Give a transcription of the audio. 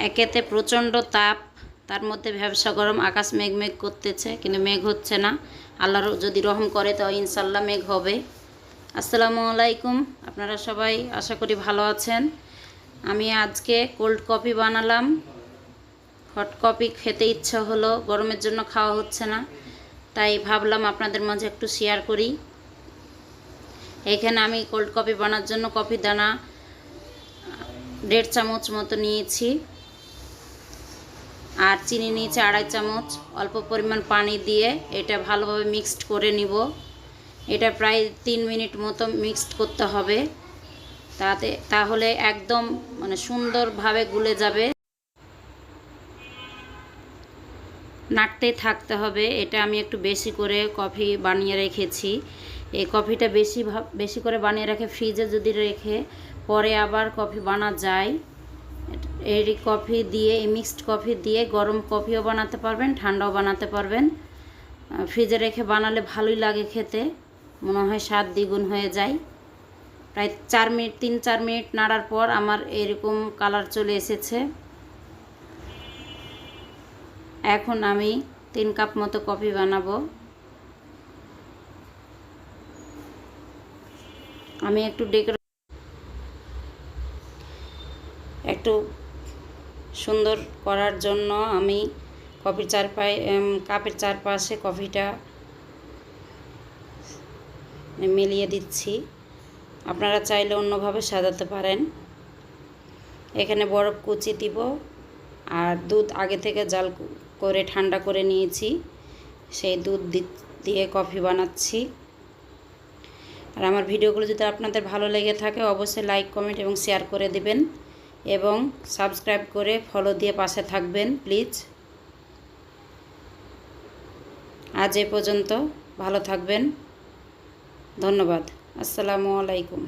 একেতে প্রচণ্ড তাপ, তার মধ্যে ভ্যাবসা গরম, আকাশ মেঘ মেঘ করতেছে, কিন্তু মেঘ হচ্ছে না। আল্লাহর যদি রহম করে তো ইনশাল্লাহ মেঘ হবে। আসসালামু আলাইকুম, আপনারা সবাই আশা করি ভালো আছেন। আমি আজকে কোল্ড কফি বানালাম। হট কফি খেতে ইচ্ছা হলো, গরমের জন্য খাওয়া হচ্ছে না, তাই ভাবলাম আপনাদের মাঝে একটু শেয়ার করি। এখানে আমি কোল্ড কফি বানার জন্য কফি দানা 1.5 চামচ মতো নিয়েছি, আর চিনি নিয়েছি 2.5 চামচ। অল্প পরিমাণ পানি দিয়ে এটা ভালোভাবে মিক্সড করে নিব। এটা প্রায় 3 মিনিট মতো মিক্সড করতে হবে, তাহলে একদম সুন্দরভাবে গুলে যাবে। নাড়তেই থাকতে হবে। এটা আমি একটু বেশি করে কফি বানিয়ে রেখেছি। এই কফিটা বেশি করে বানিয়ে রেখে ফ্রিজে যদি রেখে পরে আবার কফি বানা যায়। এই কফি দিয়ে, এই মিক্সড কফি দিয়ে গরম কফিও বানাতে পারবেন, ঠান্ডাও বানাতে পারবেন। ফ্রিজে রেখে বানালে ভালোই লাগে খেতে, মনে হয় স্বাদ দ্বিগুণ হয়ে যায়। প্রায় 3-4 মিনিট নাড়ার পর আমার এরকম কালার চলে এসেছে। এখন আমি 3 কাপ মতো কফি বানাবো। আমি একটু সুন্দর করার জন্য আমি কাপের চারপাশে কফিটা মিলিয়ে দিচ্ছি। আপনারা চাইলে অন্যভাবে সাজাতে পারেন। এখানে বরফ কুচি দিব, আর দুধ আগে থেকে জাল করে ঠান্ডা করে নিয়েছি, সেই দুধ দিয়ে কফি বানাচ্ছি। আর আমার ভিডিওগুলো যদি আপনাদের ভালো লেগে থাকে অবশ্যই লাইক, কমেন্ট এবং শেয়ার করে দিবেন, এবং সাবস্ক্রাইব করে ফলো দিয়ে পাশে থাকবেন প্লিজ। আজ এ পর্যন্ত, ভালো থাকবেন, ধন্যবাদ। আসসালামু আলাইকুম।